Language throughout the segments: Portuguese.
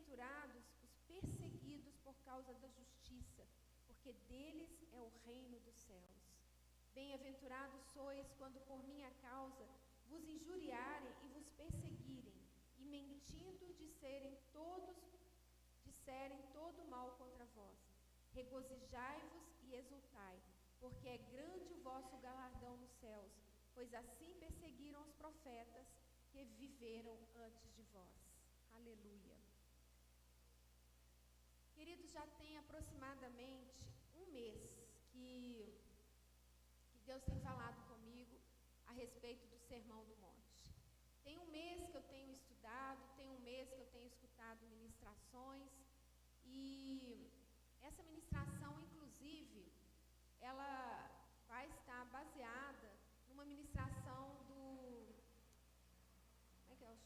Bem-aventurados os perseguidos por causa da justiça, porque deles é o reino dos céus. Bem-aventurados sois quando por minha causa vos injuriarem e vos perseguirem, e mentindo disserem todo mal contra vós. Regozijai-vos e exultai, porque é grande o vosso galardão nos céus, pois assim perseguiram os profetas que viveram antes de vós. Aleluia. Queridos, já tem aproximadamente um mês que Deus tem falado comigo a respeito do Sermão do Monte. Tem um mês que eu tenho estudado, tem um mês que eu tenho escutado ministrações, e essa ministração, inclusive, ela vai estar baseada numa ministração do... Como é que é?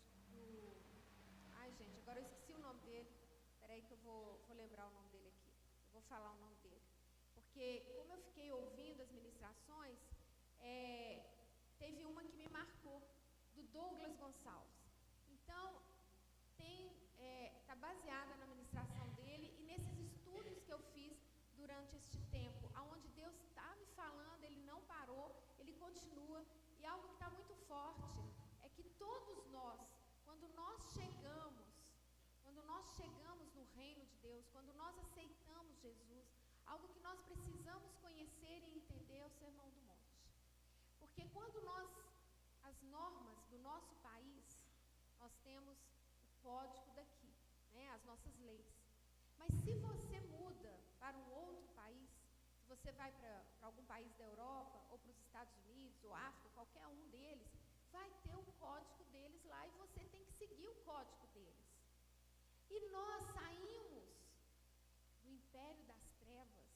Ai, gente, agora eu esqueci o nome dele. Peraí que eu vou lembrar o nome dele aqui. Eu vou falar o nome dele. Porque, como eu fiquei ouvindo as ministrações, teve uma que me marcou, do Douglas Gonçalves. Então, está baseada na ministração dele e nesses estudos que eu fiz durante este tempo, aonde Deus está me falando, Ele não parou, Ele continua, e algo que está muito forte é que todos nós, quando nós chegamos no reino de Deus, quando nós aceitamos Jesus, algo que nós precisamos conhecer e entender é o Sermão do Monte. Porque quando as normas do nosso país, nós temos o código daqui, né, as nossas leis. Mas se você muda para um outro país, se você vai para algum país da Europa, ou para os Estados Unidos, ou África, qualquer um deles, vai ter o código deles lá e você tem que seguir o código deles. E nós saímos do império das trevas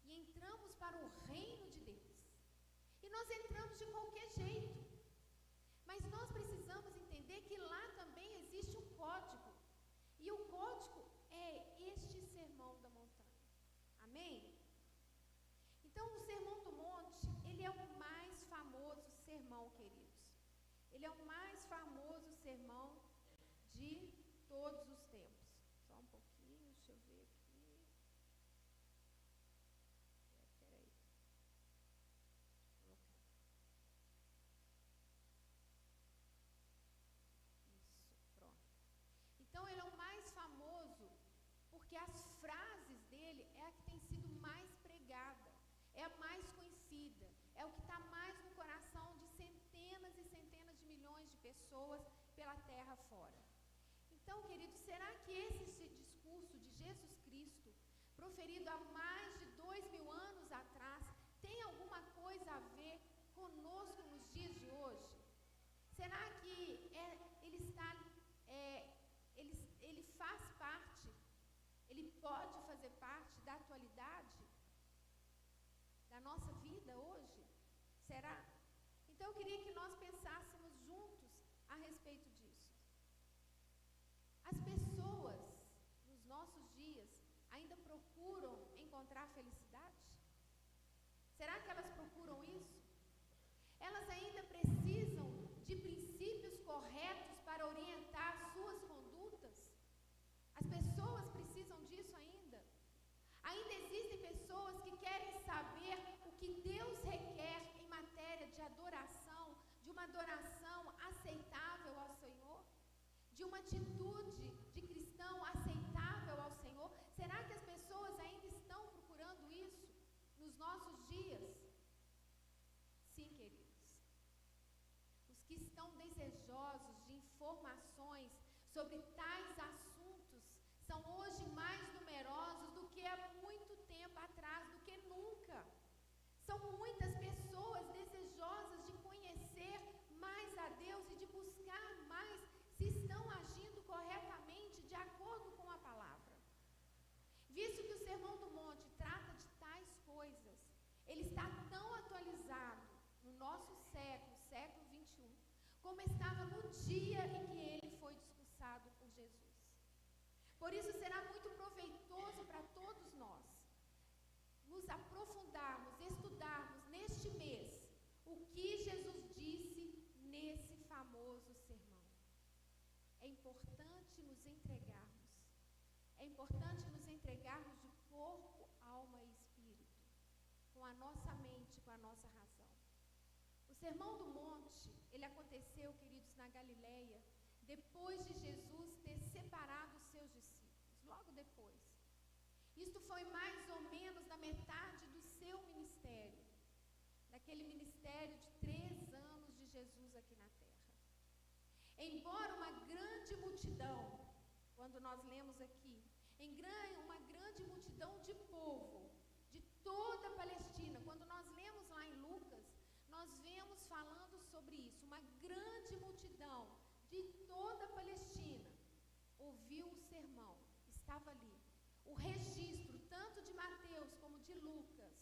e entramos para o reino de Deus. E nós entramos de qualquer jeito. Mas nós precisamos entender que lá também existe um código. E o código é este Sermão da Montanha. Amém? Então, o Sermão do Monte, ele é o mais famoso sermão, queridos. Ele é o mais famoso sermão de todos os tempos. Só um pouquinho, deixa eu ver aqui. Peraí. Isso, pronto. Então, ele é o mais famoso porque as frases dele é a que tem sido mais pregada, é a mais conhecida, é o que está mais no coração de centenas e centenas de milhões de pessoas pela terra fora. Então, queridos, será que esse discurso de Jesus Cristo, proferido há mais de 2000 anos atrás, tem alguma coisa a ver conosco nos dias de hoje? Será que ele faz parte, ele pode fazer parte da atualidade da nossa vida hoje? Será? Então, eu queria que nós pensássemos juntos a respeito disso. As pessoas, nos nossos dias, ainda procuram encontrar felicidade? Será que elas procuram isso? Elas ainda precisam de princípios corretos para orientar suas condutas? As pessoas precisam disso ainda? Ainda existem pessoas que querem saber o que Deus requer em matéria de adoração, de uma adoração aceitável ao Senhor? De uma atitude de cristão aceitável ao Senhor? Será que as pessoas ainda estão procurando isso nos nossos dias? Sim, queridos. Os que estão desejosos de informações sobre tais assuntos são hoje mais numerosos do que há muito tempo atrás, do que nunca. São muitas pessoas desejosas de conhecer mais a Deus e de buscar mais se estão agindo corretamente de acordo com a palavra. Visto que o Sermão do Monte trata de tais coisas, ele está tão atualizado no nosso século, século 21, como estava no dia em que ele foi discursado por Jesus. Por isso será muito proveitoso para todos nós nos aprofundarmos, estudarmos neste mês o que Jesus disse nesse famoso sermão. É importante nos entregarmos importante nos entregarmos de corpo, alma e espírito, com a nossa mente, com a nossa razão. O Sermão do Monte, ele aconteceu, queridos, na Galileia, depois de Jesus ter separado os seus discípulos, logo depois. Isto foi mais ou menos na metade do seu ministério, daquele ministério de 3 anos de Jesus aqui na terra. Embora uma grande multidão, quando nós lemos aqui, uma grande multidão de povo, de toda a Palestina, quando nós lemos lá em Lucas, nós vemos falando sobre isso, uma grande multidão de toda a Palestina ouviu o sermão, estava ali. O registro, tanto de Mateus como de Lucas,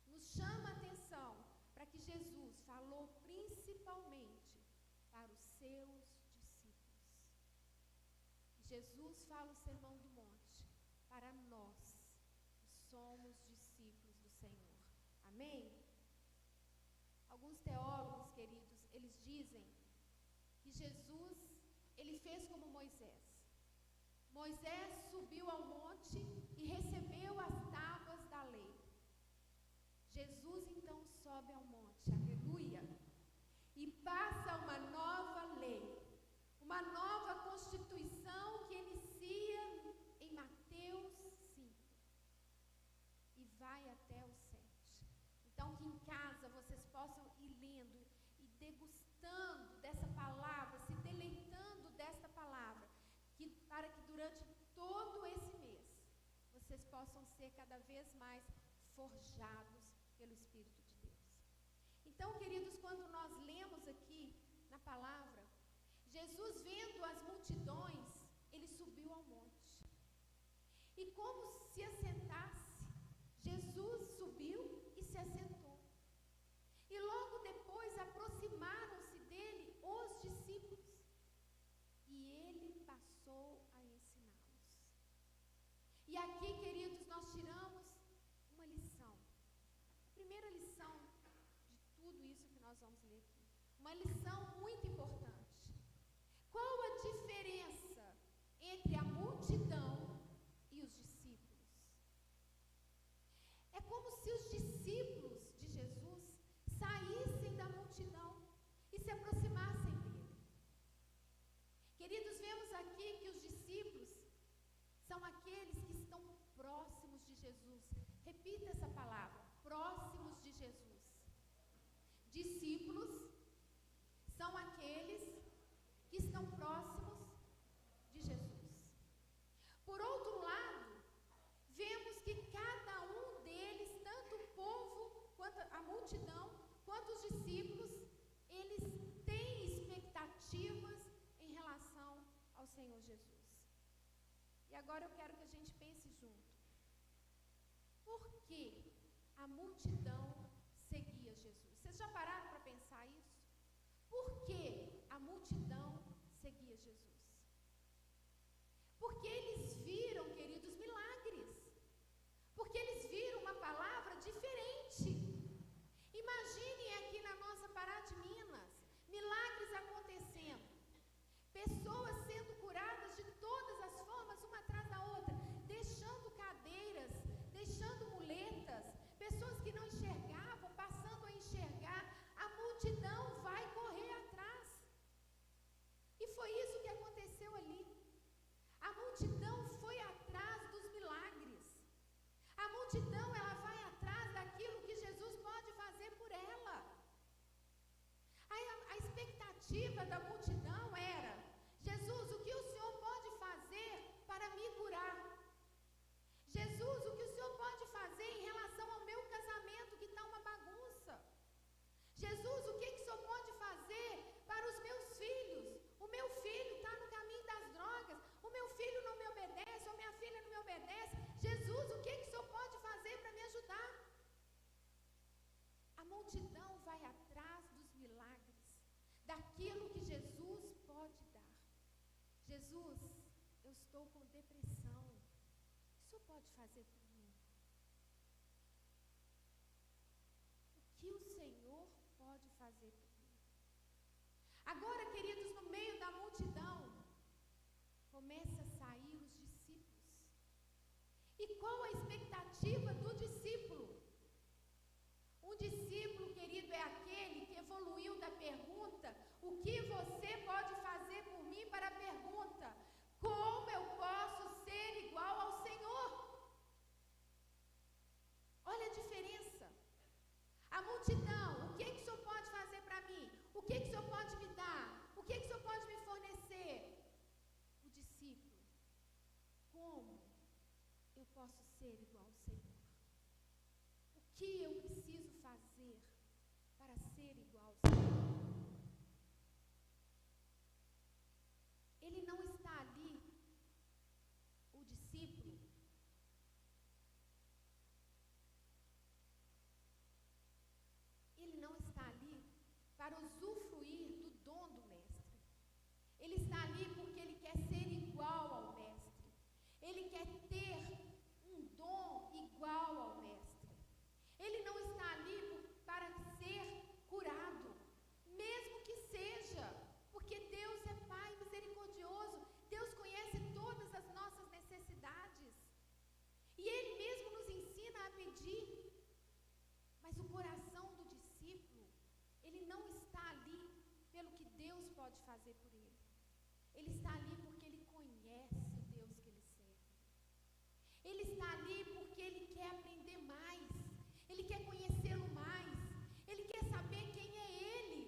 nos chama a atenção para que Jesus falou principalmente para os seus discípulos. Jesus fala o Sermão do Monte para nós, que somos discípulos do Senhor. Amém? Alguns teólogos, queridos, eles dizem que Jesus, ele fez como Moisés. Moisés subiu ao monte e recebeu as tábuas da lei. Jesus então sobe ao monte, aleluia, e passa uma nova lei, uma nova constituição que inicia em Mateus 5 e vai até o 7. Então que em casa vocês possam ir lendo e degustando dessa palavra, se deleitando desta palavra, para que durante todo esse mês vocês possam ser cada vez mais forjados pelo Espírito de Deus. Então, queridos, quando nós lemos aqui na palavra, Jesus, vendo as multidões, ele subiu ao monte. E como se assentasse, Jesus subiu e se assentou. E logo depois aproximaram-se dele os discípulos. E ele passou a ensiná-los. E aqui, queridos, nós tiramos uma lição. A primeira lição de tudo isso que nós vamos ler aqui. Uma lição muito importante. Qual a diferença entre a multidão e os discípulos? É como se os discípulos de Jesus saíssem da multidão e se aproximassem dele. Queridos, vemos aqui que os discípulos são aqueles que estão próximos de Jesus. Repita essa palavra, próximos de Jesus. Discípulos são aqueles que estão próximos de Jesus. Por outro lado, vemos que cada um deles, tanto o povo, quanto a multidão, quanto os discípulos, eles têm expectativas em relação ao Senhor Jesus. E agora eu quero que a gente pense junto. Por que a multidão seguia Jesus? Vocês já pararam para pensar isso? Por que a multidão seguia Jesus? Porque eles viram, queridos, milagres. Porque eles viram uma palavra diferente. Imaginem aqui na nossa Pará de Minas, milagres acontecendo. Pessoas sendo curadas de todas as formas, uma atrás da outra, deixando cadeiras, deixando muletas, pessoas que não enxergavam, passando a enxergar, a multidão vai correr atrás. E foi isso que aconteceu ali. A multidão foi atrás dos milagres. A multidão, ela vai atrás daquilo que Jesus pode fazer por ela. A expectativa da multidão era: Jesus, o que o Senhor pode fazer para me curar? Jesus, o que o Senhor pode fazer em relação ao meu casamento que está uma bagunça? Jesus, o que o Senhor pode fazer para os meus filhos? O meu filho está no caminho das drogas, o meu filho não me obedece, ou minha filha não me obedece. Jesus, o que o Senhor pode fazer para me ajudar? A multidão vai atrás dos milagres, daquilo que Jesus pode dar. Jesus, eu estou com depressão, o que o Senhor pode fazer por mim? O que o Senhor pode fazer por mim? Agora, queridos, no meio da multidão, começa a sair os discípulos. qual a expectativa do discípulo? Um discípulo, querido, é aquele que evoluiu da pergunta: o que você pode fazer por mim, para a pergunta: como eu posso ser igual ao Senhor? Olha a diferença. A multidão: o que o Senhor pode fazer para mim? O que o Senhor pode me dar? O que o Senhor pode me fornecer? O discípulo: como eu posso ser igual ao Senhor? O que eu preciso fazer para ser igual ao Senhor? Ele não está ali, o discípulo, ele não está ali para usufruir do dom do mestre. Ele está ali porque ele quer ser igual ao mestre. Ele quer ter um dom igual ao mestre. Ele não está ali para ser curado, mesmo que seja, porque Deus é Pai misericordioso. Deus conhece todas as nossas necessidades. E Ele mesmo nos ensina a pedir. Mas o coração do discípulo, ele não está ali pelo que Deus pode fazer por ele. Ele está ali porque ele conhece o Deus que ele serve. Ele está ali porque ele quer aprender mais. Ele quer conhecê-lo mais. Ele quer saber quem é Ele.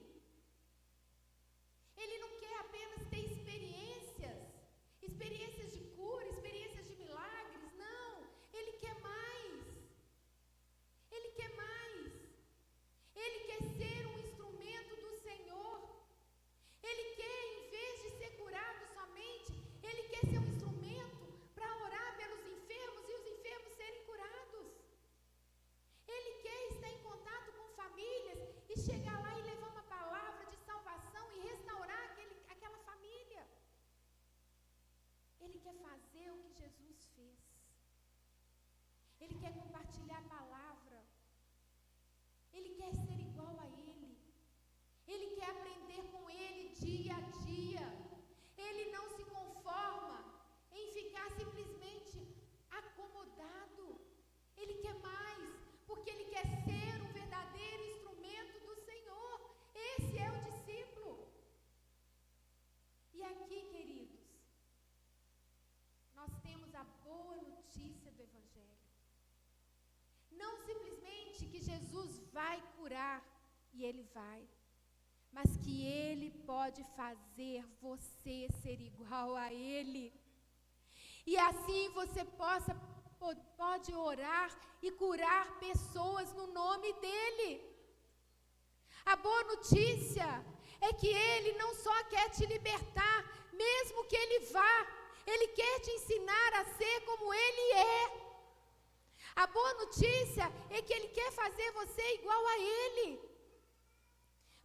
Ele não quer apenas ter experiências de cura, experiências de milagres. Não, ele quer mais. Ele quer mais. Ele quer ser um instrumento do Senhor. Ele quer, em vez de ser curado somente, ele quer ser um instrumento para orar pelos enfermos e os enfermos serem curados. Ele quer estar em contato com famílias e chegar lá e levar uma palavra de salvação e restaurar aquela família. Ele quer fazer o que Jesus fez. Ele quer compartilhar a palavra. Ele quer ser igual a Ele. Ele quer aprender com Ele dia a dia. Ele não se conforma em ficar simplesmente acomodado. Ele quer mais, porque ele quer ser um verdadeiro instrumento do Senhor. Esse é o discípulo. E aqui, queridos, nós temos a boa notícia do Evangelho. Não simplesmente que Jesus vai curar, e Ele vai, mas que Ele pode fazer você ser igual a Ele. E assim você pode orar e curar pessoas no nome dEle. A boa notícia é que Ele não só quer te libertar, mesmo que Ele vá, Ele quer te ensinar a ser como Ele é. A boa notícia é que Ele quer fazer você igual a Ele,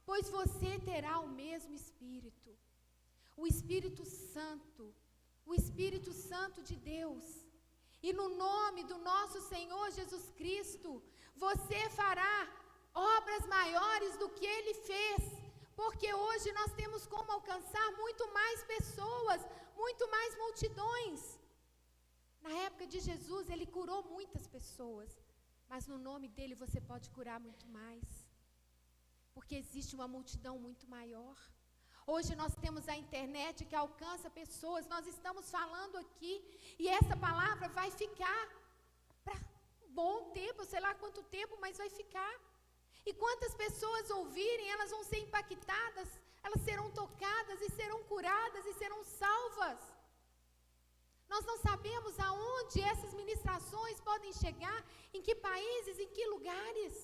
pois você terá o mesmo Espírito, o Espírito Santo, o Espírito Santo de Deus. E no nome do nosso Senhor Jesus Cristo, você fará obras maiores do que Ele fez, porque hoje nós temos como alcançar muito mais pessoas, muito mais multidões. Na época de Jesus, Ele curou muitas pessoas, mas no nome dEle você pode curar muito mais, porque existe uma multidão muito maior. Hoje nós temos a internet que alcança pessoas, nós estamos falando aqui, e essa palavra vai ficar para um bom tempo, sei lá quanto tempo, mas vai ficar. E quantas pessoas ouvirem, elas vão ser impactadas, elas serão tocadas e serão curadas e serão salvas. Nós não sabemos aonde essas ministrações podem chegar, em que países, em que lugares.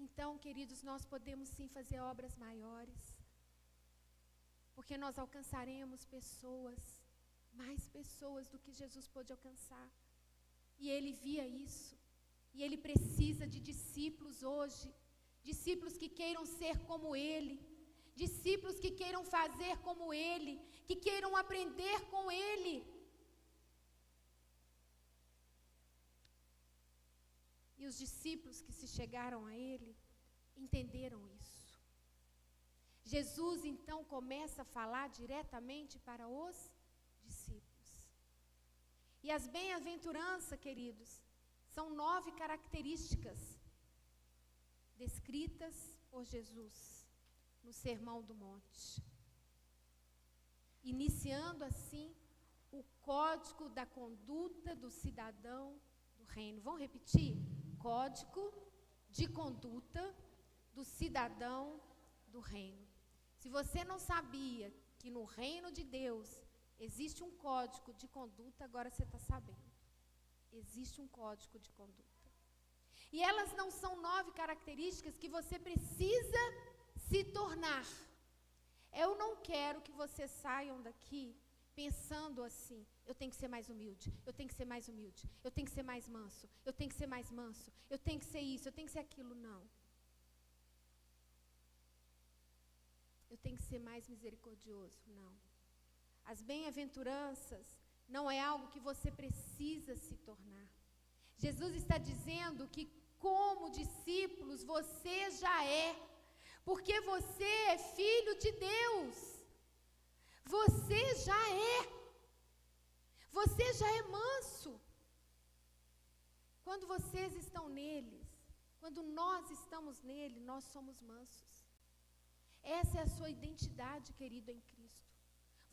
Então, queridos, nós podemos sim fazer obras maiores, porque nós alcançaremos pessoas, mais pessoas do que Jesus pôde alcançar. E Ele via isso, e Ele precisa de discípulos hoje, discípulos que queiram ser como Ele, discípulos que queiram fazer como Ele, que queiram aprender com Ele. E os discípulos que se chegaram a Ele entenderam isso. Jesus então começa a falar diretamente para os discípulos. E as bem-aventuranças, queridos, são 9 características descritas por Jesus no Sermão do Monte, iniciando assim o código da conduta do cidadão do reino. Vamos repetir? Código de conduta do cidadão do reino. Se você não sabia que no reino de Deus existe um código de conduta, agora você está sabendo. Existe um código de conduta. E elas não são 9 características que você precisa se tornar. Eu não quero que vocês saiam daqui pensando assim: eu tenho que ser mais humilde, eu tenho que ser mais humilde, eu tenho que ser mais manso, eu tenho que ser mais manso, eu tenho que ser isso, eu tenho que ser aquilo. Não. Eu tenho que ser mais misericordioso. Não. As bem-aventuranças não é algo que você precisa se tornar. Jesus está dizendo que, como discípulos, você já é, porque você é filho de Deus. Você já é. Você já é manso. Quando vocês estão neles, quando nós estamos nele, nós somos mansos. Essa é a sua identidade, querido, em Cristo.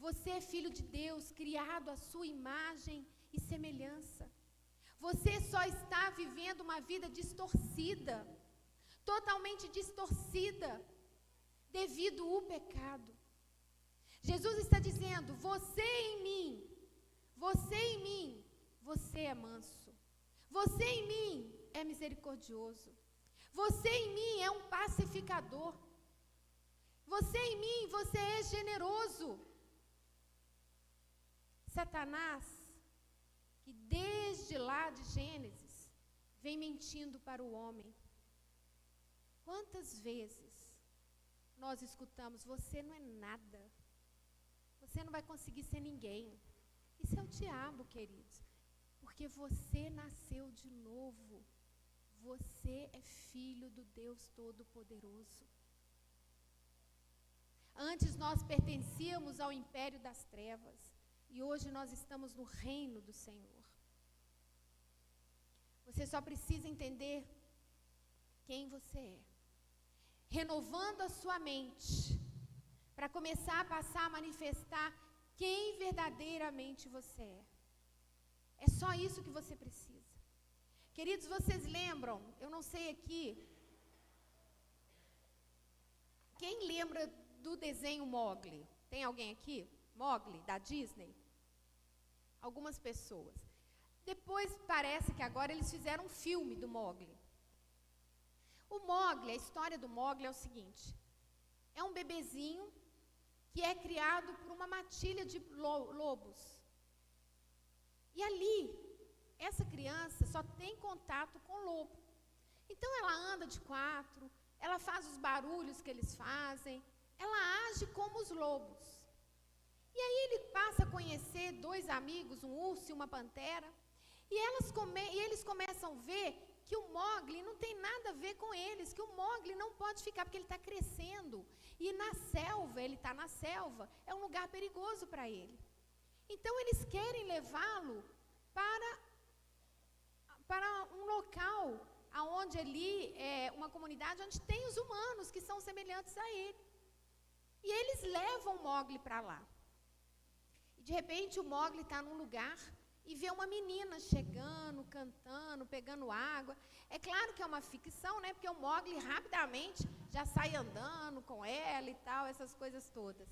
Você é filho de Deus, criado à sua imagem e semelhança. Você só está vivendo uma vida distorcida, totalmente distorcida, devido ao pecado. Jesus está dizendo: você em mim, você é manso. Você em mim é misericordioso. Você em mim é um pacificador. Você em mim, você é generoso. Satanás, que desde lá de Gênesis, vem mentindo para o homem. Quantas vezes nós escutamos: você não é nada, você não vai conseguir ser ninguém. Isso é o diabo, queridos, porque você nasceu de novo. Você é filho do Deus Todo-Poderoso. Antes nós pertencíamos ao império das trevas, e hoje nós estamos no reino do Senhor. Você só precisa entender quem você é, renovando a sua mente, para começar a passar a manifestar quem verdadeiramente você é. É só isso que você precisa. Queridos, vocês lembram, eu não sei aqui, quem lembra do desenho Mowgli? Tem alguém aqui? Mowgli, da Disney? Algumas pessoas. Depois parece que agora eles fizeram um filme do Mowgli. O Mowgli, a história do Mowgli é o seguinte: é um bebezinho que é criado por uma matilha de lobos. E ali, essa criança só tem contato com o lobo. Então ela anda de 4, ela faz os barulhos que eles fazem, ela age como os lobos. E aí ele passa a conhecer 2 amigos, um urso e uma pantera, e eles começam a ver que o Mowgli não tem nada a ver com eles, que o Mowgli não pode ficar, porque ele está crescendo. E na selva, ele está na selva, é um lugar perigoso para ele. Então eles querem levá-lo para um local, onde ali é uma comunidade onde tem os humanos que são semelhantes a ele. E eles levam o Mowgli para lá. E de repente o Mowgli está num lugar e vê uma menina chegando, cantando, pegando água. É claro que é uma ficção, né? Porque o Mowgli rapidamente já sai andando com ela e tal, essas coisas todas.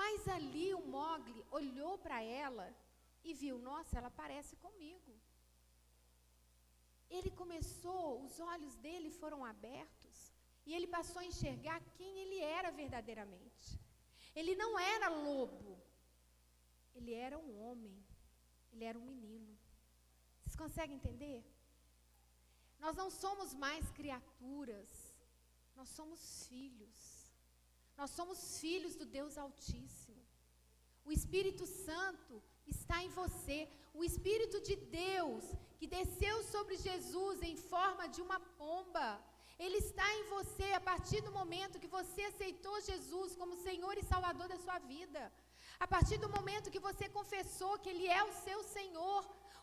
Mas ali o Mowgli olhou para ela e viu: nossa, ela parece comigo. Ele começou, os olhos dele foram abertos e ele passou a enxergar quem ele era verdadeiramente. Ele não era lobo, ele era um homem, ele era um menino. Vocês conseguem entender? Nós não somos mais criaturas, nós somos filhos. Nós somos filhos do Deus Altíssimo. O Espírito Santo está em você. O Espírito de Deus que desceu sobre Jesus em forma de uma pomba, ele está em você a partir do momento que você aceitou Jesus como Senhor e Salvador da sua vida. A partir do momento que você confessou que Ele é o seu Senhor,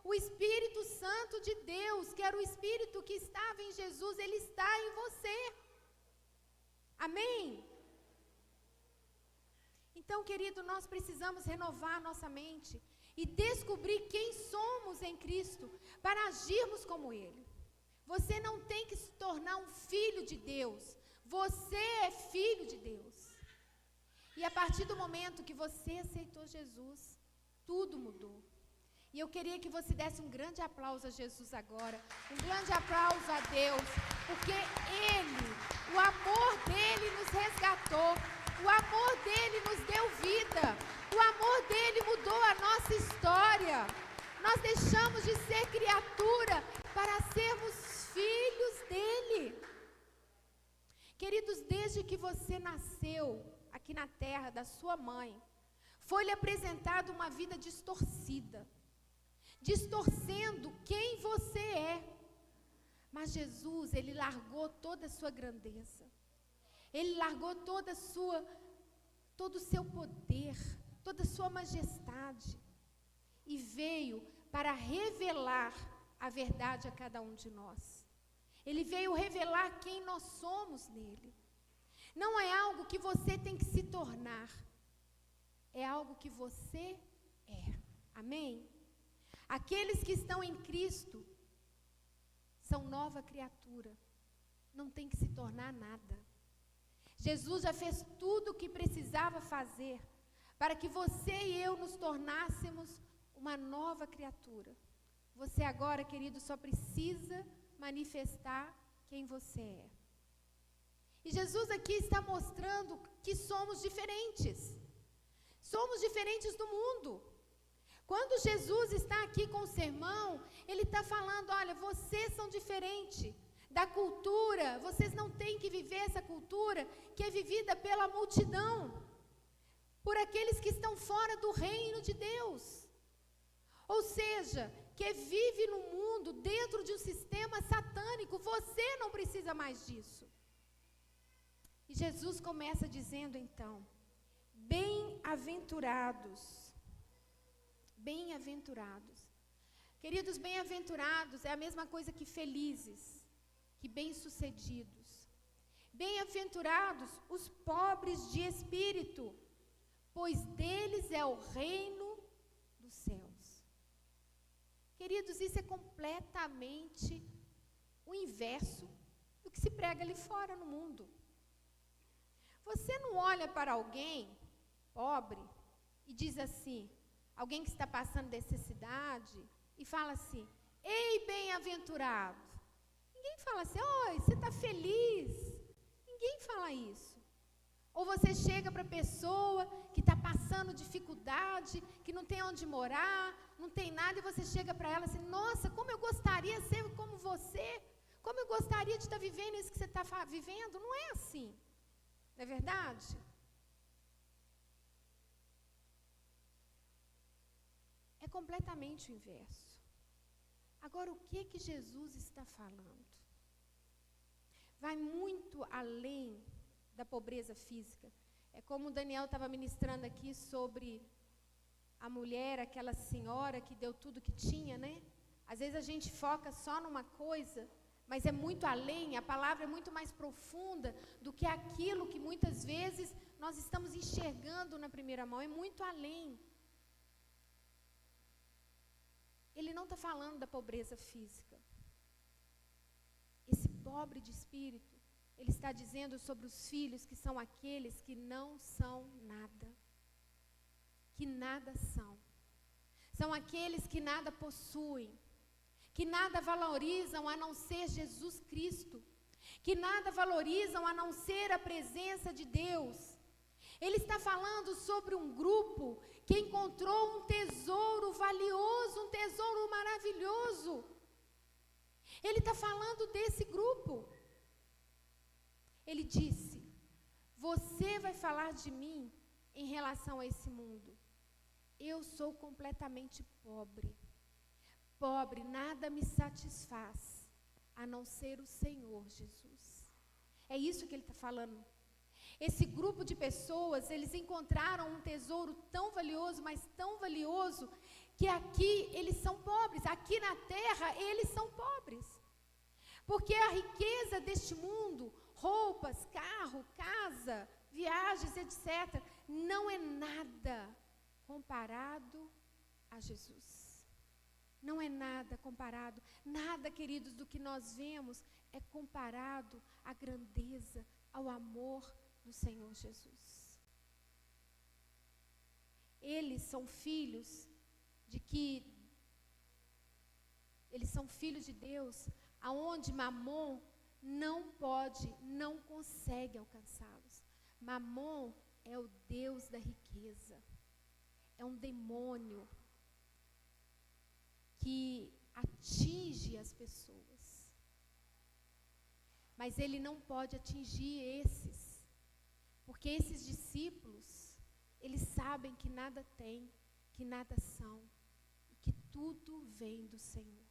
O Espírito Santo de Deus, que era o Espírito que estava em Jesus, ele está em você. Amém? Então, querido, nós precisamos renovar a nossa mente e descobrir quem somos em Cristo para agirmos como Ele. Você não tem que se tornar um filho de Deus. Você é filho de Deus. E a partir do momento que você aceitou Jesus, tudo mudou. E eu queria que você desse um grande aplauso a Jesus agora, um grande aplauso a Deus, porque Ele, o amor dEle nos resgatou, o amor dEle nos deu vida, o amor dEle mudou a nossa história. Nós deixamos de ser criatura para sermos filhos dEle. Queridos, desde que você nasceu aqui na terra da sua mãe, foi-lhe apresentada uma vida distorcida, distorcendo quem você é. Mas Jesus, Ele largou toda a sua grandeza, Ele largou todo o seu poder, toda a sua majestade, e veio para revelar a verdade a cada um de nós. Ele veio revelar quem nós somos nele. Não é algo que você tem que se tornar, é algo que você é. Amém? Aqueles que estão em Cristo são nova criatura, não tem que se tornar nada. Jesus já fez tudo o que precisava fazer para que você e eu nos tornássemos uma nova criatura. Você agora, querido, só precisa manifestar quem você é. E Jesus aqui está mostrando que somos diferentes. Somos diferentes do mundo. Quando Jesus está aqui com o sermão, Ele está falando, olha, vocês são diferentes da cultura, vocês não têm que viver essa cultura que é vivida pela multidão, por aqueles que estão fora do reino de Deus. Ou seja, que vive no mundo dentro de um sistema satânico, você não precisa mais disso. E Jesus começa dizendo então, bem-aventurados, bem-aventurados. Queridos, bem-aventurados é a mesma coisa que felizes, que bem-sucedidos. Bem-aventurados os pobres de espírito, pois deles é o reino dos céus. Queridos, isso é completamente o inverso do que se prega ali fora no mundo. Você não olha para alguém pobre e diz assim, alguém que está passando necessidade, e fala assim, ei, bem-aventurado. Ninguém fala assim, oi, você está feliz. Ninguém fala isso. Ou você chega para a pessoa que está passando dificuldade, que não tem onde morar, não tem nada, e você chega para ela assim, nossa, como eu gostaria de ser como você, como eu gostaria de estar vivendo isso que você está vivendo. Não é assim, não é verdade? É completamente o inverso. Agora, o que Jesus está falando? Vai muito além da pobreza física. É como o Daniel estava ministrando aqui sobre a mulher, aquela senhora que deu tudo que tinha, né? Às vezes a gente foca só numa coisa, mas é muito além, a palavra é muito mais profunda do que aquilo que muitas vezes nós estamos enxergando na primeira mão, é muito além. Ele não está falando da pobreza física. Esse pobre de espírito, ele está dizendo sobre os filhos que são aqueles que não são nada. Que nada são. São aqueles que nada possuem. Que nada valorizam a não ser Jesus Cristo. Que nada valorizam a não ser a presença de Deus. Ele está falando sobre um grupo que encontrou um tesouro valioso, um tesouro maravilhoso. Ele está falando desse grupo. Ele disse, você vai falar de mim em relação a esse mundo. Eu sou completamente pobre. Pobre, nada me satisfaz, a não ser o Senhor Jesus. É isso que ele está falando. Esse grupo de pessoas, eles encontraram um tesouro tão valioso, mas tão valioso, que aqui eles são pobres, aqui na terra eles são pobres. Porque a riqueza deste mundo, roupas, carro, casa, viagens, etc., não é nada comparado a Jesus. Não é nada comparado, nada, queridos, do que nós vemos é comparado à grandeza, ao amor do Senhor Jesus. Eles são filhos eles são filhos de Deus, aonde Mamon não pode, não consegue alcançá-los. Mamon é o Deus da riqueza, é um demônio que atinge as pessoas. Mas ele não pode atingir esses, porque esses discípulos, eles sabem que nada têm, que nada são, e que tudo vem do Senhor.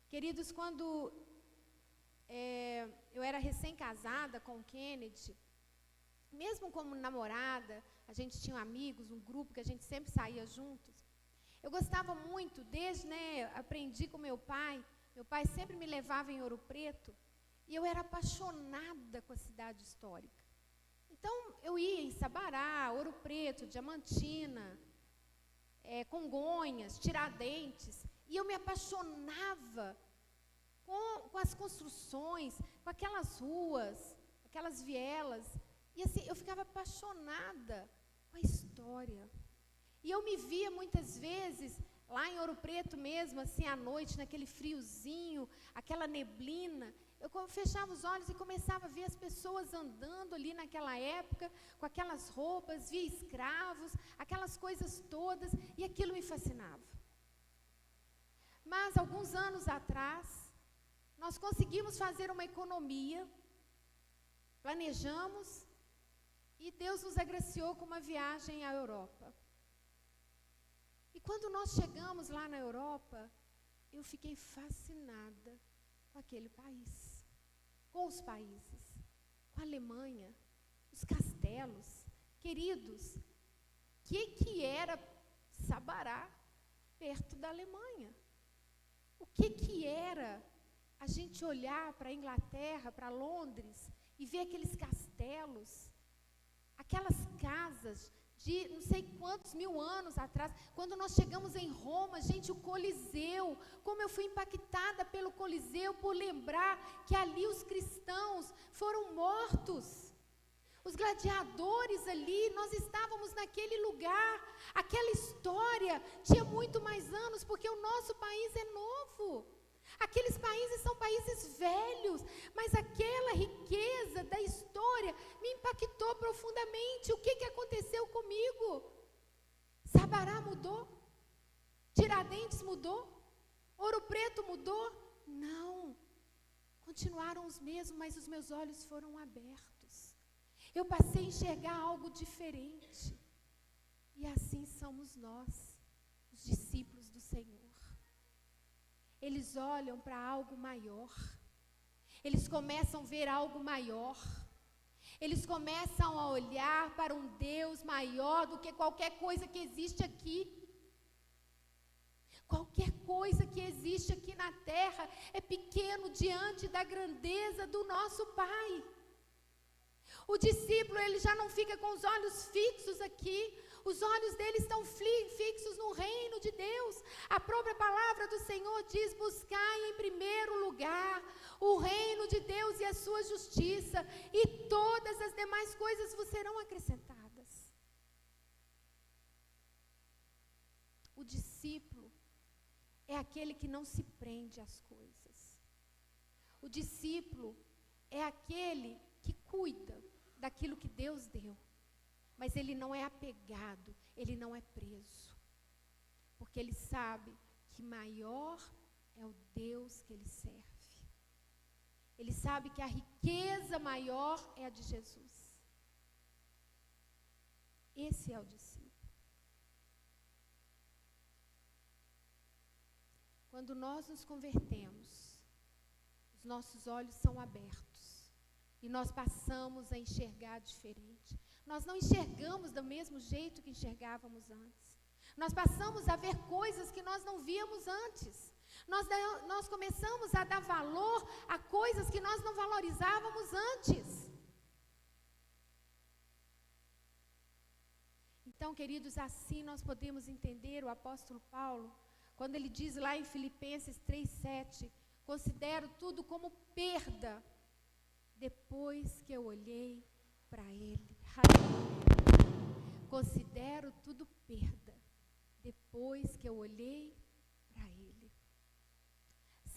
Queridos, quando eu era recém-casada com o Kennedy, mesmo como namorada, a gente tinha amigos, um grupo que a gente sempre saía juntos. Eu gostava muito, aprendi com meu pai sempre me levava em Ouro Preto, e eu era apaixonada com a cidade histórica. Então, eu ia em Sabará, Ouro Preto, Diamantina, Congonhas, Tiradentes, e eu me apaixonava com as construções, com aquelas ruas, aquelas vielas, e assim, eu ficava apaixonada com a história. E eu me via muitas vezes, lá em Ouro Preto mesmo, assim, à noite, naquele friozinho, aquela neblina, eu fechava os olhos e começava a ver as pessoas andando ali naquela época, com aquelas roupas, via escravos, aquelas coisas todas, e aquilo me fascinava. Mas, alguns anos atrás, nós conseguimos fazer uma economia, planejamos, e Deus nos agraciou com uma viagem à Europa. E quando nós chegamos lá na Europa, eu fiquei fascinada com aquele país, com os países, com a Alemanha, os castelos. Queridos, que era Sabará perto da Alemanha? O que era a gente olhar para a Inglaterra, para Londres, e ver aqueles castelos, aquelas casas de não sei quantos mil anos atrás? Quando nós chegamos em Roma, gente, o Coliseu, como eu fui impactada pelo Coliseu, por lembrar que ali os cristãos foram mortos. Os gladiadores ali, nós estávamos naquele lugar, aquela história tinha muito mais anos, porque o nosso país é novo. Aqueles países são países velhos, mas aquela riqueza da história me impactou profundamente. O que aconteceu comigo? Sabará mudou? Tiradentes mudou? Ouro Preto mudou? Não. Continuaram os mesmos, mas os meus olhos foram abertos. Eu passei a enxergar algo diferente. E assim somos nós, os discípulos do Senhor. Eles olham para algo maior, eles começam a ver algo maior, eles começam a olhar para um Deus maior do que qualquer coisa que existe aqui. Qualquer coisa que existe aqui na terra é pequeno diante da grandeza do nosso Pai. O discípulo, ele já não fica com os olhos fixos aqui, os olhos dele estão fixos no reino de Deus. A própria palavra do Senhor diz: buscai em primeiro lugar o reino de Deus e a sua justiça, e todas as demais coisas vos serão acrescentadas. O discípulo é aquele que não se prende às coisas. O discípulo é aquele que cuida daquilo que Deus deu, mas ele não é apegado, ele não é preso, porque ele sabe que maior é o Deus que ele serve. Ele sabe que a riqueza maior é a de Jesus. Esse é o discípulo. Quando nós nos convertemos, os nossos olhos são abertos e nós passamos a enxergar diferente. Nós não enxergamos do mesmo jeito que enxergávamos antes. Nós passamos a ver coisas que nós não víamos antes. Nós começamos a dar valor a coisas que nós não valorizávamos antes. Então, queridos, assim nós podemos entender o apóstolo Paulo, quando ele diz lá em Filipenses 3:7, considero tudo como perda, depois que eu olhei para ele. Considero tudo perda, depois que eu olhei para ele.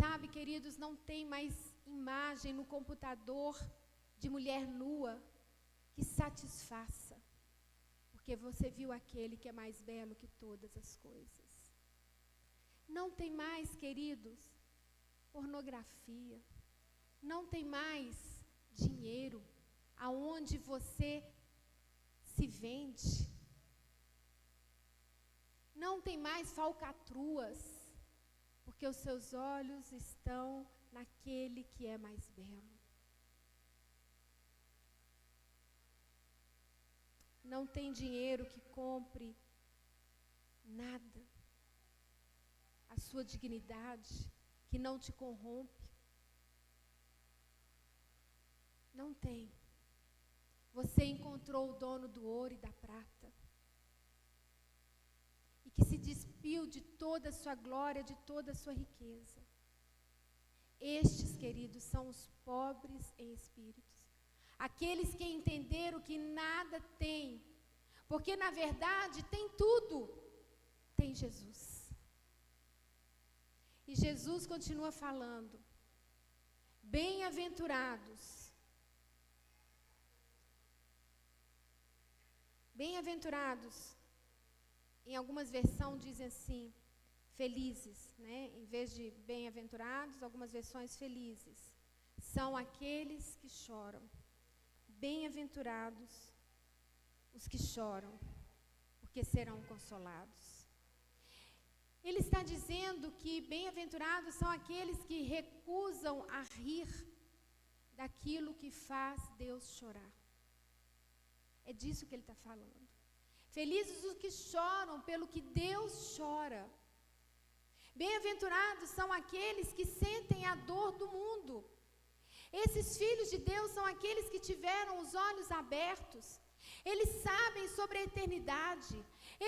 Sabe, queridos, não tem mais imagem no computador de mulher nua que satisfaça, porque você viu aquele que é mais belo que todas as coisas. Não tem mais, queridos, pornografia. Não tem mais dinheiro aonde você se vende. Não tem mais falcatruas, porque os seus olhos estão naquele que é mais belo. Não tem dinheiro que compre nada. A sua dignidade, que não te corrompe. Não tem. Você encontrou o dono do ouro e da prata, e que se despiu de toda a sua glória, de toda a sua riqueza. Estes, queridos, são os pobres em espíritos, aqueles que entenderam que nada tem, porque na verdade tem tudo, tem Jesus. E Jesus continua falando, bem-aventurados, bem-aventurados, em algumas versões dizem assim, felizes, né? Em vez de bem-aventurados, algumas versões felizes. São aqueles que choram. Bem-aventurados os que choram, porque serão consolados. Ele está dizendo que bem-aventurados são aqueles que recusam a rir daquilo que faz Deus chorar. É disso que ele está falando. Felizes os que choram pelo que Deus chora. Bem-aventurados são aqueles que sentem a dor do mundo. Esses filhos de Deus são aqueles que tiveram os olhos abertos. Eles sabem sobre a eternidade.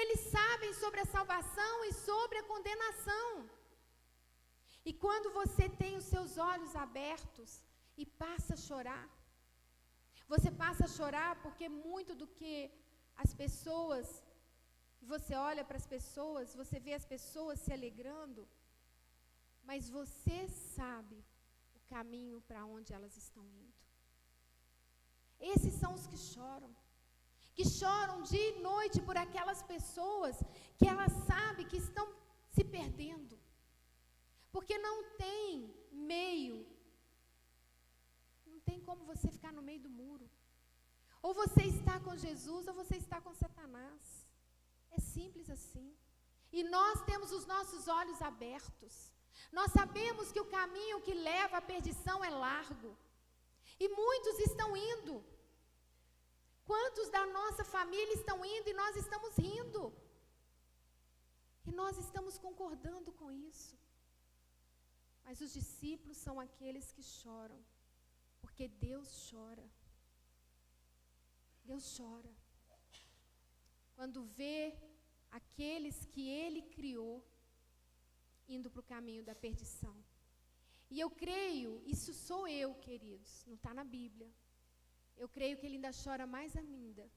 Eles sabem sobre a salvação e sobre a condenação. E quando você tem os seus olhos abertos e passa a chorar, você passa a chorar porque muito do que as pessoas, você olha para as pessoas, você vê as pessoas se alegrando, mas você sabe o caminho para onde elas estão indo. Esses são os que choram dia e noite por aquelas pessoas que elas sabem que estão se perdendo, porque não tem meio, não tem como você ficar no meio do muro. Ou você está com Jesus, ou você está com Satanás. É simples assim. E nós temos os nossos olhos abertos. Nós sabemos que o caminho que leva à perdição é largo. E muitos estão indo. Quantos da nossa família estão indo e nós estamos rindo? E nós estamos concordando com isso. Mas os discípulos são aqueles que choram, porque Deus chora. Deus chora quando vê aqueles que Ele criou indo para o caminho da perdição. E eu creio, isso sou eu, queridos, não está na Bíblia. Eu creio que Ele ainda chora mais ainda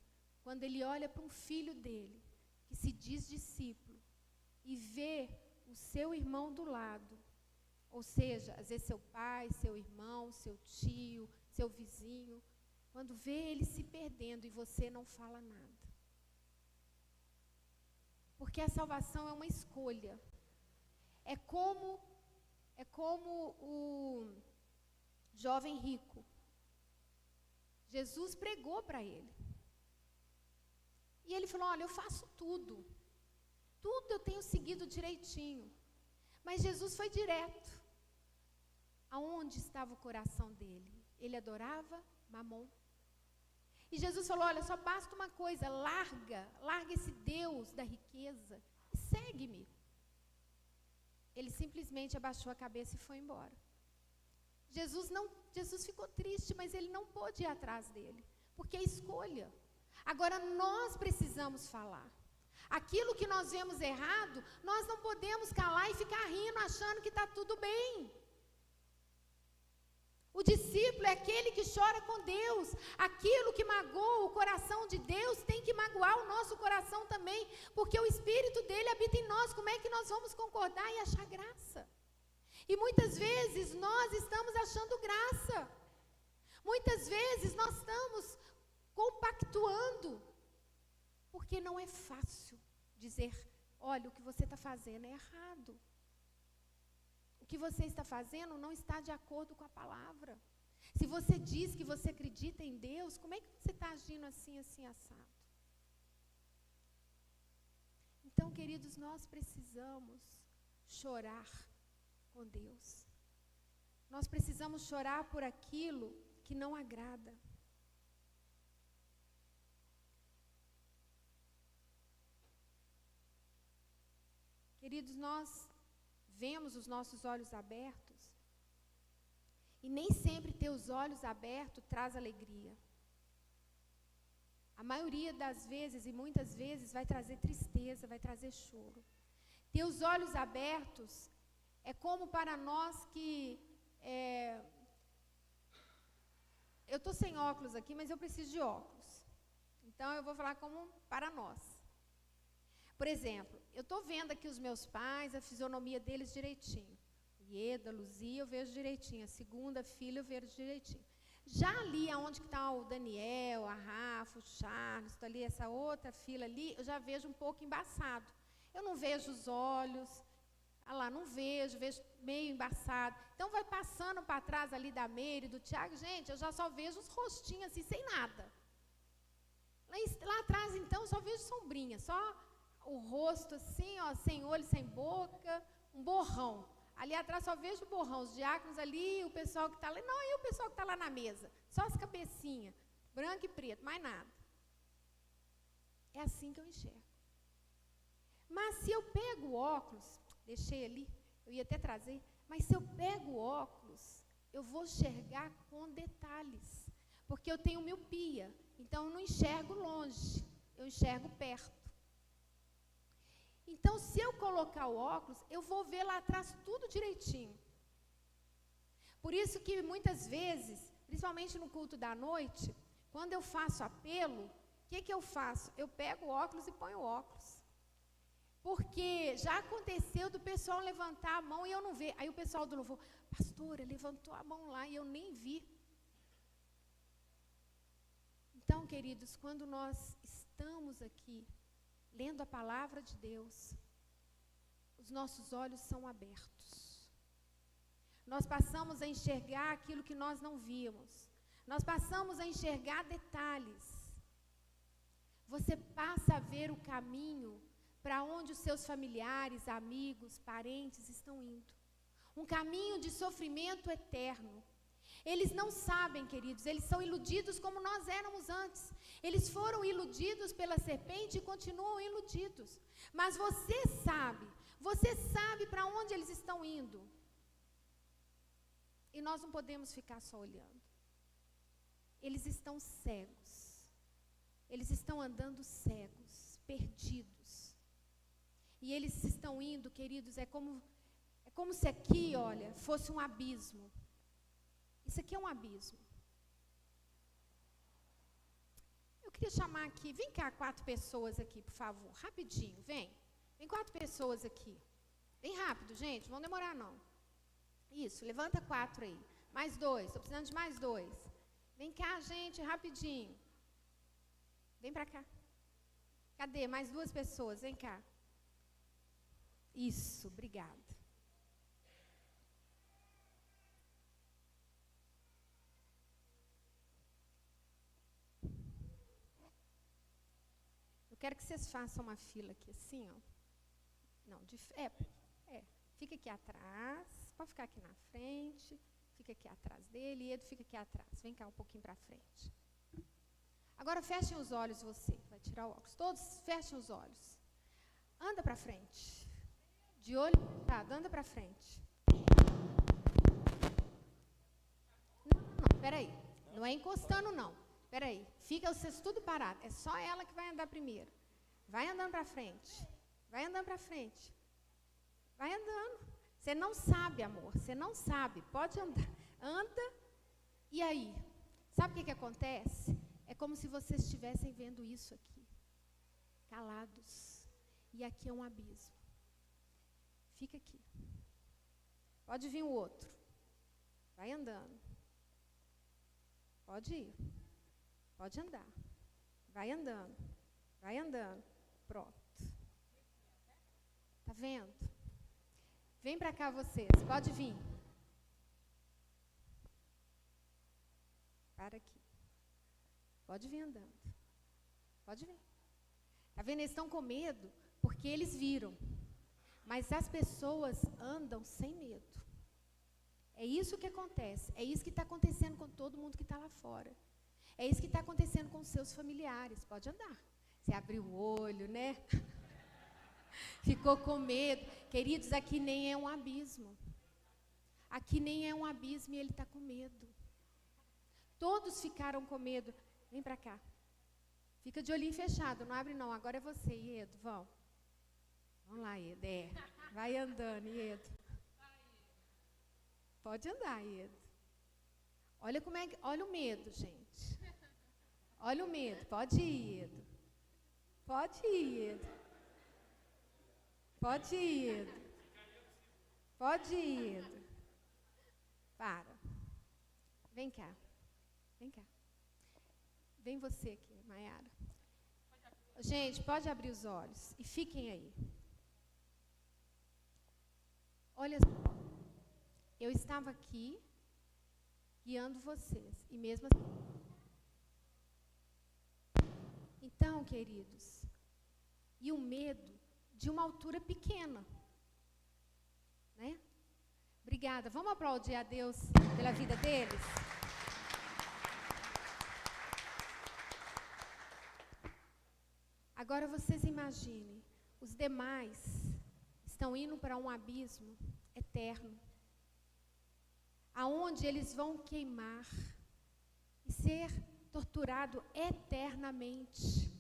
quando Ele olha para um filho dele, que se diz discípulo, e vê o seu irmão do lado. Ou seja, às vezes seu pai, seu irmão, seu tio, seu vizinho, quando vê ele se perdendo e você não fala nada. Porque a salvação é uma escolha. É como o jovem rico. Jesus pregou para ele. E ele falou, olha, eu faço tudo. Tudo eu tenho seguido direitinho. Mas Jesus foi direto. Aonde estava o coração dele? Ele adorava Mamon. E Jesus falou, olha, só basta uma coisa, larga esse Deus da riqueza segue-me. Ele simplesmente abaixou a cabeça e foi embora. Jesus ficou triste, mas ele não pôde ir atrás dele, porque é escolha. Agora nós precisamos falar. Aquilo que nós vemos errado, nós não podemos calar e ficar rindo, achando que está tudo bem. O discípulo é aquele que chora com Deus. Aquilo que magoa o coração de Deus tem que magoar o nosso coração também, porque o Espírito dele habita em nós. Como é que nós vamos concordar e achar graça? E muitas vezes nós estamos achando graça. Muitas vezes nós estamos compactuando, porque não é fácil dizer, olha, o que você está fazendo é errado. O que você está fazendo não está de acordo com a palavra. Se você diz que você acredita em Deus, como é que você está agindo assim, assim, assado? Então, queridos, nós precisamos chorar com Deus. Nós precisamos chorar por aquilo que não agrada. Queridos, nós vemos os nossos olhos abertos, e nem sempre ter os olhos abertos traz alegria. A maioria das vezes, e muitas vezes, vai trazer tristeza, vai trazer choro. Ter os olhos abertos é como para nós que... eu estou sem óculos aqui, mas eu preciso de óculos. Então, eu vou falar como para nós. Por exemplo, eu estou vendo aqui os meus pais, a fisionomia deles direitinho. Ieda, Luzia, eu vejo direitinho. A segunda filha, eu vejo direitinho. Já ali, aonde está o Daniel, a Rafa, o Charles, está ali essa outra fila ali, eu já vejo um pouco embaçado. Eu não vejo os olhos, lá, não vejo meio embaçado. Então, vai passando para trás ali da Meire, do Tiago, gente, eu já só vejo os rostinhos assim, sem nada. Lá atrás, então, só vejo sombrinha, só o rosto assim, ó, sem olho, sem boca, um borrão. Ali atrás só vejo o borrão, os diáconos ali, o pessoal que está lá, não, e o pessoal que está lá na mesa? Só as cabecinhas, branco e preto, mais nada. É assim que eu enxergo. Mas se eu pego o óculos, deixei ali, eu ia até trazer, mas se eu pego o óculos, eu vou enxergar com detalhes, porque eu tenho miopia, então eu não enxergo longe, eu enxergo perto. Então, se eu colocar o óculos, eu vou ver lá atrás tudo direitinho. Por isso que muitas vezes, principalmente no culto da noite, quando eu faço apelo, o que eu faço? Eu pego o óculos e ponho o óculos. Porque já aconteceu do pessoal levantar a mão e eu não ver. Aí o pessoal do louvor, pastora, levantou a mão lá e eu nem vi. Então, queridos, quando nós estamos aqui, lendo a palavra de Deus, os nossos olhos são abertos. Nós passamos a enxergar aquilo que nós não víamos. Nós passamos a enxergar detalhes. Você passa a ver o caminho para onde os seus familiares, amigos, parentes estão indo. Um caminho de sofrimento eterno. Eles não sabem, queridos, eles são iludidos como nós éramos antes. Eles foram iludidos pela serpente e continuam iludidos. Mas você sabe para onde eles estão indo. E nós não podemos ficar só olhando. Eles estão cegos. Eles estão andando cegos, perdidos. E eles estão indo, queridos, é como se aqui, olha, fosse um abismo. Isso aqui é um abismo. Eu queria chamar aqui, vem cá 4 pessoas aqui, por favor, rapidinho, vem. Vem 4 pessoas aqui. Bem rápido, gente, não vão demorar não. Isso, levanta 4 aí. Mais 2, estou precisando de mais 2. Vem cá, gente, rapidinho. Vem para cá. Cadê? Mais 2 pessoas, vem cá. Isso, obrigada. Eu quero que vocês façam uma fila aqui assim, ó. Não, fica aqui atrás, pode ficar aqui na frente, fica aqui atrás dele, e Edu fica aqui atrás. Vem cá um pouquinho para frente. Agora fechem os olhos você, vai tirar o óculos. Todos fechem os olhos. anda para frente. De olho fechado, anda para frente. Não, peraí. Não é encostando, não. Peraí. Fica vocês tudo parado. É só ela que vai andar primeiro. Vai andando para frente. Vai andando para frente. Vai andando. Você não sabe, amor. Você não sabe. Pode andar. Anda. E aí? Sabe o que acontece? É como se vocês estivessem vendo isso aqui. Calados. E aqui é um abismo. Fica aqui. Pode vir o outro. Vai andando. Pode ir. Pode andar. Vai andando. Vai andando. Pronto. Tá vendo? Vem para cá vocês. Pode vir. Para aqui. Pode vir andando. Pode vir. Tá vendo? Eles estão com medo porque eles viram. Mas as pessoas andam sem medo. É isso que acontece. É isso que está acontecendo com todo mundo que está lá fora. É isso que está acontecendo com os seus familiares. Pode andar. Você abriu o olho, né? Ficou com medo. Queridos, aqui nem é um abismo. Aqui nem é um abismo e ele está com medo. Todos ficaram com medo. Vem para cá. Fica de olhinho fechado. Não abre não. Agora é você, Iedo. Vamos. Vamos lá, Iedo. Vai andando, Iedo. Pode andar, Iedo. Olha como é que... Olha o medo, gente. Olha o medo. Pode ir, Iedo. Pode ir, Iedo. Pode ir, Iedo. Pode ir, Iedo. Para. Vem cá. Vem cá. Vem você aqui, Maiara. Gente, pode abrir os olhos e fiquem aí. Olha só. Eu estava aqui guiando vocês. E mesmo assim. Então, queridos, e o medo de uma altura pequena. Né? Obrigada. Vamos aplaudir a Deus pela vida deles? Agora vocês imaginem, os demais estão indo para um abismo eterno, aonde eles vão queimar e ser torturado eternamente.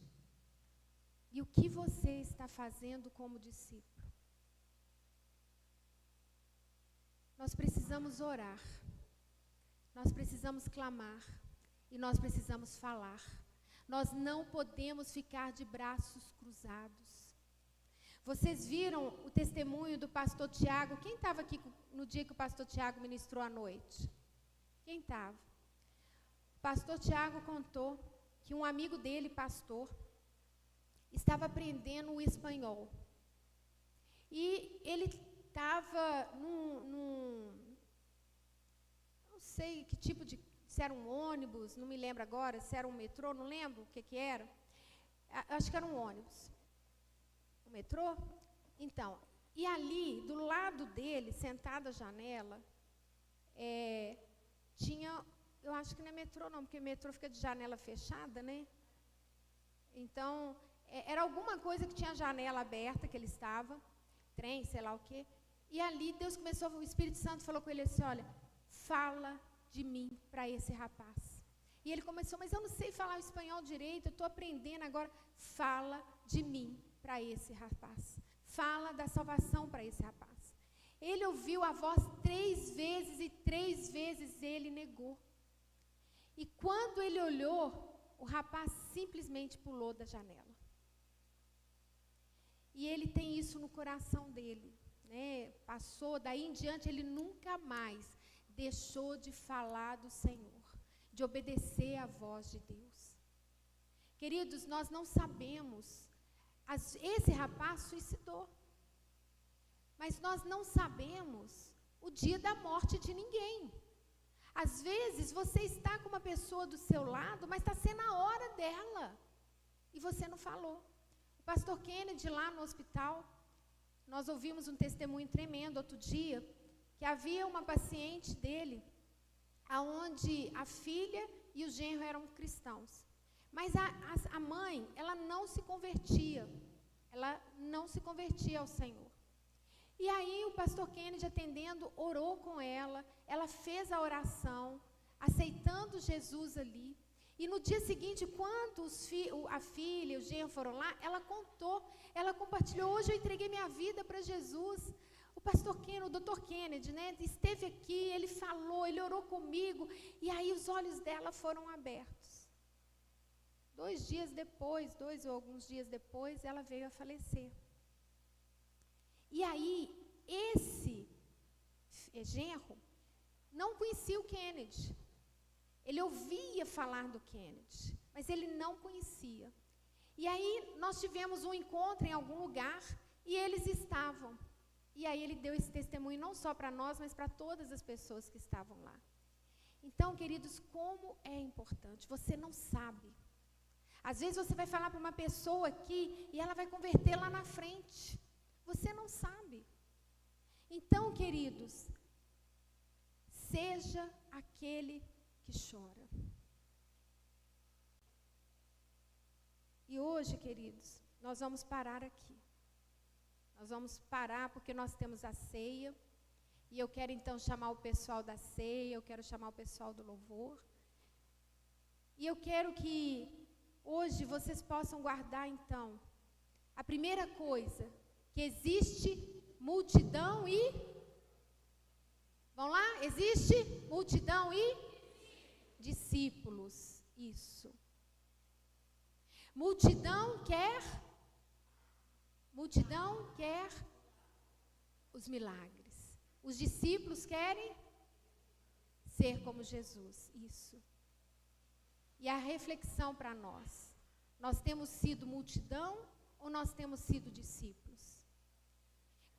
E o que você está fazendo como discípulo? Nós precisamos orar, nós precisamos clamar e nós precisamos falar. Nós não podemos ficar de braços cruzados. Vocês viram o testemunho do pastor Tiago? Quem estava aqui no dia que o pastor Tiago ministrou à noite? Quem estava? O pastor Tiago contou que um amigo dele, pastor, estava aprendendo o espanhol. E ele estava não sei que tipo de... Se era um ônibus, não me lembro agora, se era um metrô, não lembro o que era. Acho que era um ônibus. O metrô? Então, e ali, do lado dele, sentado à janela, tinha, eu acho que não é metrô não, porque metrô fica de janela fechada, né? Então, era alguma coisa que tinha janela aberta, que ele estava, trem, sei lá o quê. E ali Deus começou, o Espírito Santo falou com ele assim, olha, fala de mim para esse rapaz. E ele começou, mas eu não sei falar o espanhol direito, eu estou aprendendo agora. Fala de mim para esse rapaz. Fala da salvação para esse rapaz. Ele ouviu a voz 3 vezes e 3 vezes ele negou. E quando ele olhou, o rapaz simplesmente pulou da janela. E ele tem isso no coração dele, né? Passou, daí em diante ele nunca mais deixou de falar do Senhor, de obedecer à voz de Deus. Queridos, nós não sabemos, esse rapaz suicidou, mas nós não sabemos o dia da morte de ninguém. Às vezes você está com uma pessoa do seu lado, mas está sendo a hora dela, e você não falou. O pastor Kennedy lá no hospital, nós ouvimos um testemunho tremendo outro dia, que havia uma paciente dele, aonde a filha e o genro eram cristãos. Mas a mãe, ela não se convertia. ela não se convertia ao Senhor. E aí o pastor Kennedy, atendendo, orou com ela fez a oração, aceitando Jesus ali. E no dia seguinte, quando a filha e o genro foram lá, ela contou, ela compartilhou: hoje eu entreguei minha vida para Jesus. O pastor Kennedy, o doutor Kennedy, né, esteve aqui, ele falou, ele orou comigo, e aí os olhos dela foram abertos. 2 ou alguns dias depois, ela veio a falecer. E aí, esse genro não conhecia o Kennedy. Ele ouvia falar do Kennedy, mas ele não conhecia. E aí, nós tivemos um encontro em algum lugar, e eles estavam. E aí, ele deu esse testemunho não só para nós, mas para todas as pessoas que estavam lá. Então, queridos, como é importante, você não sabe. Às vezes você vai falar para uma pessoa aqui e ela vai converter lá na frente. Você não sabe. Então, queridos, seja aquele que chora. E hoje, queridos, nós vamos parar aqui. Nós vamos parar porque nós temos a ceia. E eu quero então chamar o pessoal da ceia, eu quero chamar o pessoal do louvor. E eu quero que hoje vocês possam guardar então a primeira coisa, que existe multidão e... Vamos lá? Existe multidão e discípulos. Isso. Multidão quer os milagres. Os discípulos querem ser como Jesus. Isso. E a reflexão para nós: nós temos sido multidão ou nós temos sido discípulos?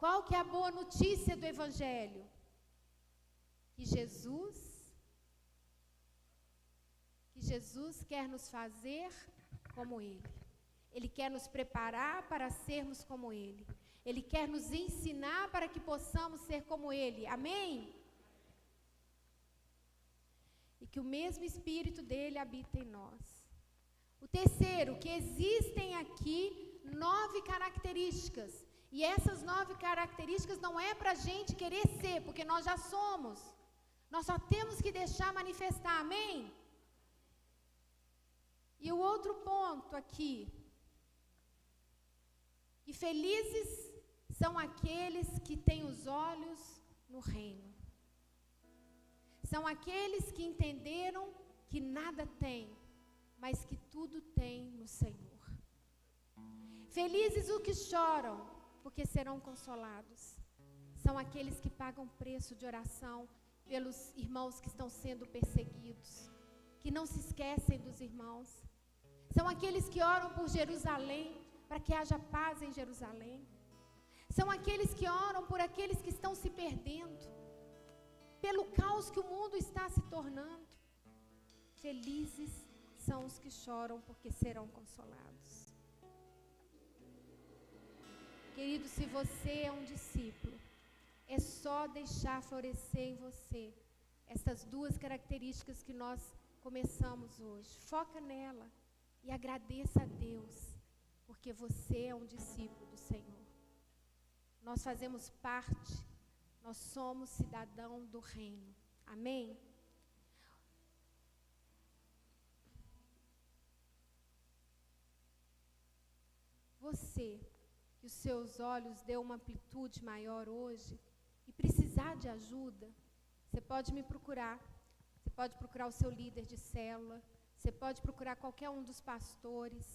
Qual que é a boa notícia do Evangelho? Que Jesus quer nos fazer como Ele. Ele quer nos preparar para sermos como Ele. Ele quer nos ensinar para que possamos ser como Ele. Amém? E que o mesmo Espírito dele habita em nós. O terceiro, que existem aqui 9 características. E essas 9 características não é para a gente querer ser, porque nós já somos. Nós só temos que deixar manifestar, amém? E o outro ponto aqui, que felizes são aqueles que têm os olhos no reino. São aqueles que entenderam que nada tem, mas que tudo tem no Senhor. Felizes os que choram, porque serão consolados. São aqueles que pagam preço de oração pelos irmãos que estão sendo perseguidos, que não se esquecem dos irmãos. São aqueles que oram por Jerusalém, para que haja paz em Jerusalém. São aqueles que oram por aqueles que estão se perdendo, pelo caos que o mundo está se tornando. Felizes são os que choram, porque serão consolados. Querido, se você é um discípulo, é só deixar florescer em você essas 2 características que nós começamos hoje. Foca nela e agradeça a Deus, porque você é um discípulo do Senhor. Nós fazemos parte, nós somos cidadão do reino. Amém? Você, que os seus olhos dêem uma amplitude maior hoje e precisar de ajuda, você pode me procurar. Você pode procurar o seu líder de célula, você pode procurar qualquer um dos pastores,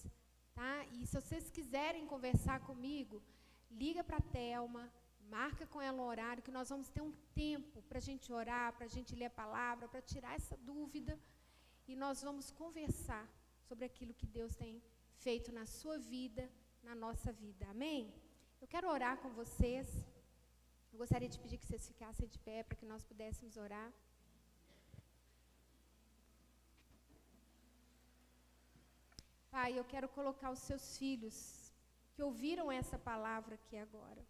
tá? E se vocês quiserem conversar comigo, liga para a Thelma, marca com ela um horário, que nós vamos ter um tempo para a gente orar, para a gente ler a palavra, para tirar essa dúvida, e nós vamos conversar sobre aquilo que Deus tem feito na sua vida, na nossa vida. Amém? Eu quero orar com vocês. Eu gostaria de pedir que vocês ficassem de pé para que nós pudéssemos orar. Pai, eu quero colocar os seus filhos que ouviram essa palavra aqui agora,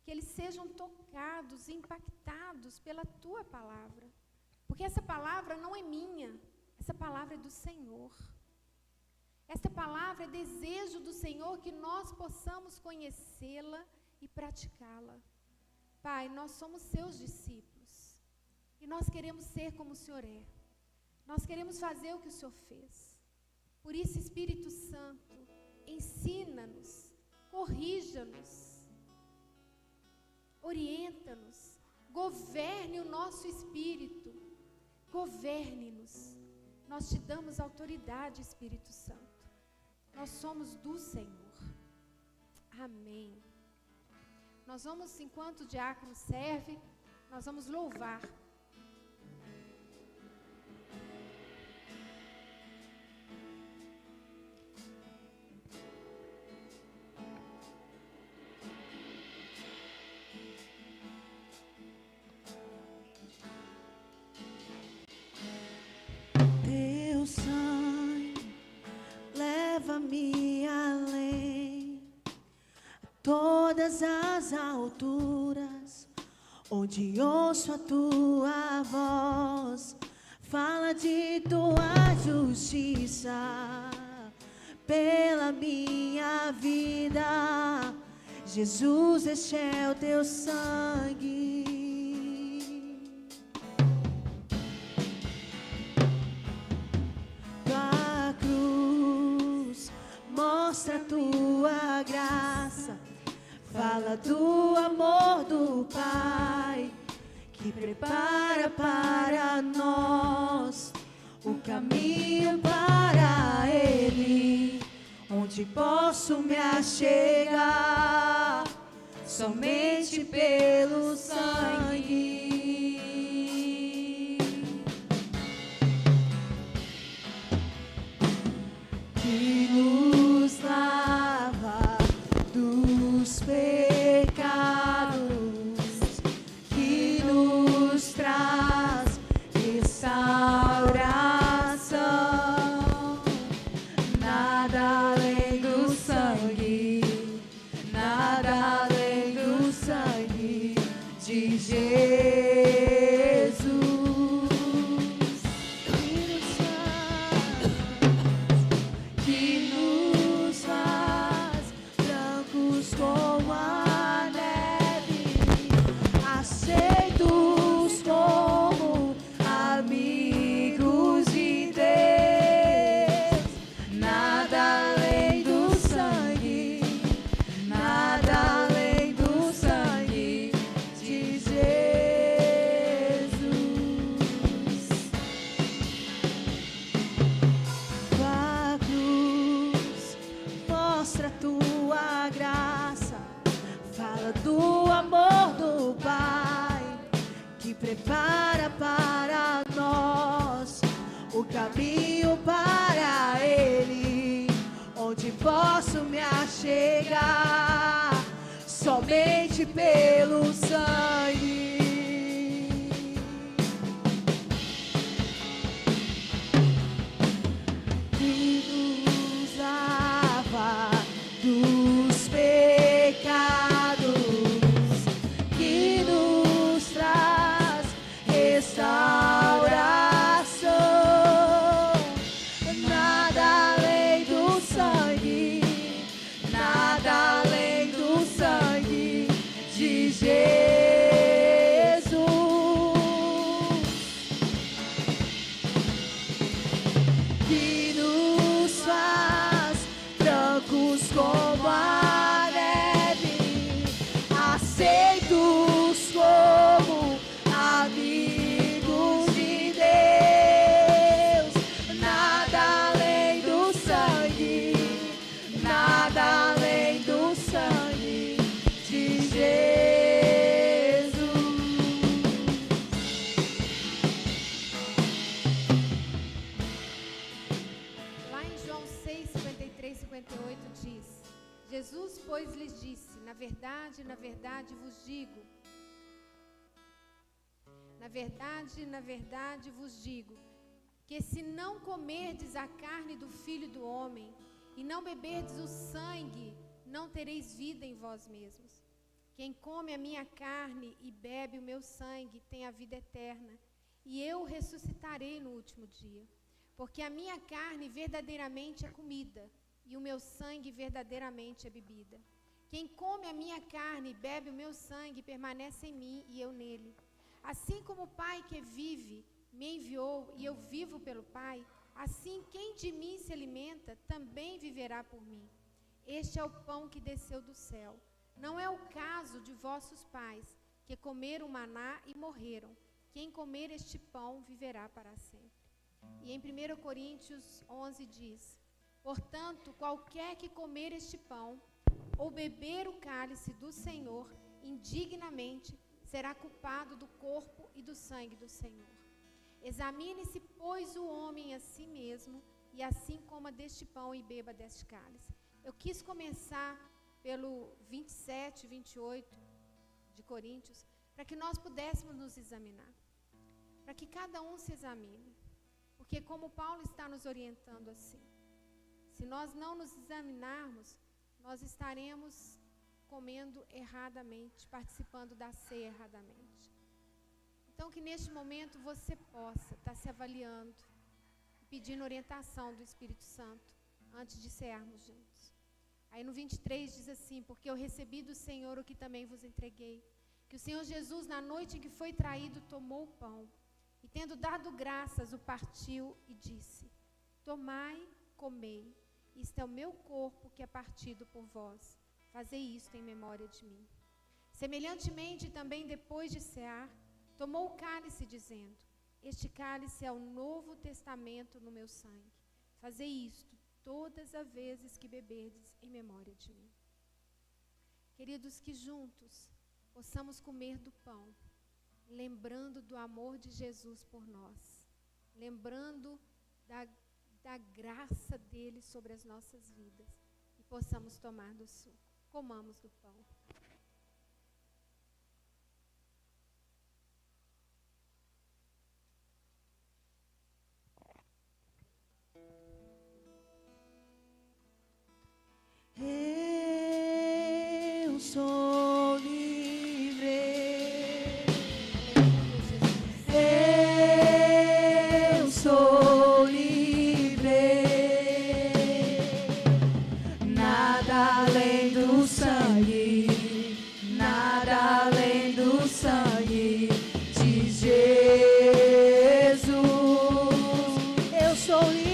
que eles sejam tocados, impactados pela tua palavra, porque essa palavra não é minha, essa palavra é do Senhor. Esta palavra é desejo do Senhor que nós possamos conhecê-la e praticá-la. Pai, nós somos seus discípulos e nós queremos ser como o Senhor é. Nós queremos fazer o que o Senhor fez. Por isso, Espírito Santo, ensina-nos, corrija-nos, orienta-nos, governe o nosso espírito, governe-nos. Nós te damos autoridade, Espírito Santo. Nós somos do Senhor. Amém. Nós vamos, enquanto o diácono serve, nós vamos louvar. Leva-me além, a todas as alturas, onde ouço a tua voz, fala de tua justiça, pela minha vida. Jesus, este é o teu sangue. Mostra a tua graça, fala do amor do Pai, que prepara para nós o caminho para Ele, onde posso me achegar somente pelo sangue. Que nos lava dos pecados, que nos traz restauração. Nada além do sangue, nada além do sangue de Jesus. Prepara para nós o caminho para Ele, onde posso me achegar somente pelo sangue. Que nos lava dos pecados, que nos traz restauração. Nada além do sangue, nada além do sangue de Jesus, que nos faz brancos como a neve, aceitos como amigos de Deus. Nada além do sangue, nada além do sangue de Jesus. Lá em João 6, 53, 58 diz: Jesus, pois, lhes disse: na verdade vos digo, na verdade vos digo, que se não comerdes a carne do Filho do Homem e não beberdes o sangue, não tereis vida em vós mesmos. Quem come a minha carne e bebe o meu sangue tem a vida eterna, e eu ressuscitarei no último dia. porque a minha carne verdadeiramente é comida, e o meu sangue verdadeiramente é bebida. Quem come a minha carne e bebe o meu sangue permanece em mim e eu nele. Assim como o Pai que vive me enviou e eu vivo pelo Pai, assim quem de mim se alimenta também viverá por mim. Este é o pão que desceu do céu. Não é o caso de vossos pais, que comeram maná e morreram. Quem comer este pão viverá para sempre. E em 1 Coríntios 11 diz: portanto, qualquer que comer este pão ou beber o cálice do Senhor indignamente, será culpado do corpo e do sangue do Senhor. Examine-se, pois, o homem a si mesmo, e assim coma deste pão e beba deste cálice. Eu quis começar pelo 27, 28 de Coríntios, para que nós pudéssemos nos examinar, para que cada um se examine, porque como Paulo está nos orientando assim, se nós não nos examinarmos, nós estaremos comendo erradamente, participando da ceia erradamente. Então que neste momento você possa estar se avaliando, pedindo orientação do Espírito Santo, antes de cearmos juntos. Aí no 23 diz assim: porque eu recebi do Senhor o que também vos entreguei, que o Senhor Jesus, na noite em que foi traído, tomou o pão, e tendo dado graças, o partiu e disse: tomai, comei, isto é o meu corpo que é partido por vós, fazei isto em memória de mim. Semelhantemente também, depois de cear, tomou o cálice, dizendo: este cálice é o novo testamento no meu sangue, fazei isto todas as vezes que beberdes em memória de mim. Queridos, que juntos possamos comer do pão, lembrando do amor de Jesus por nós, lembrando da graça dele sobre as nossas vidas, e possamos tomar do suco. Comamos do pão. Eu sou livre. Eu sou livre. Nada além do sangue, nada além do sangue de Jesus. Eu sou livre.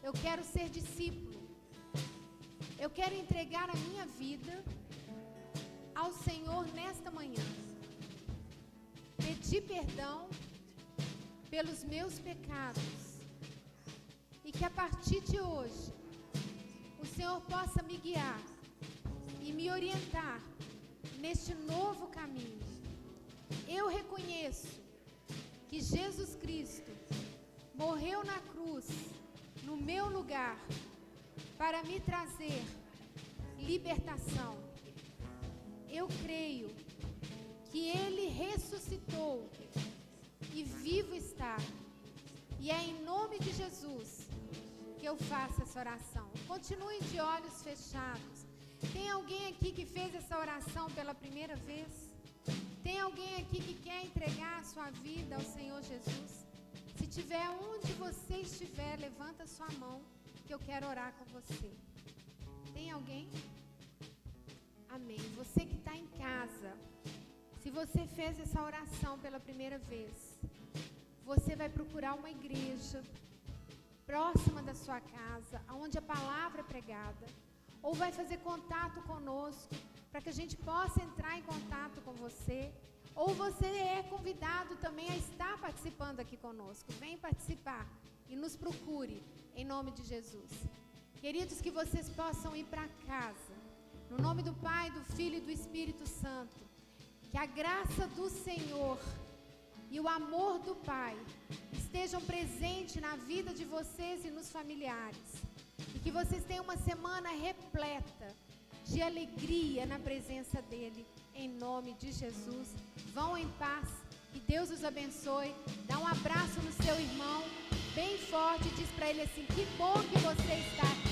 Eu quero ser discípulo. Eu quero entregar a minha vida ao Senhor nesta manhã. Pedir perdão pelos meus pecados. E que a partir de hoje, o Senhor possa me guiar e me orientar neste novo caminho. eu reconheço que Jesus Cristo morreu na cruz, no meu lugar, para me trazer libertação. Eu creio que Ele ressuscitou e vivo está. E é em nome de Jesus que eu faço essa oração. Continue de olhos fechados. Tem alguém aqui que fez essa oração pela primeira vez? Tem alguém aqui que quer entregar a sua vida ao Senhor Jesus? Se tiver onde você estiver, levanta a sua mão, que eu quero orar com você. Tem alguém? Amém. Você que está em casa, se você fez essa oração pela primeira vez, você vai procurar uma igreja próxima da sua casa, onde a palavra é pregada, ou vai fazer contato conosco, para que a gente possa entrar em contato com você, ou você é convidado também a estar participando aqui conosco. Vem participar e nos procure, em nome de Jesus. Queridos, que vocês possam ir para casa, no nome do Pai, do Filho e do Espírito Santo, que a graça do Senhor e o amor do Pai estejam presentes na vida de vocês e nos familiares. E que vocês tenham uma semana repleta de alegria na presença dEle, em nome de Jesus. Vão em paz, que Deus os abençoe. Dá um abraço no seu irmão, bem forte, e diz para ele assim: que bom que você está aqui.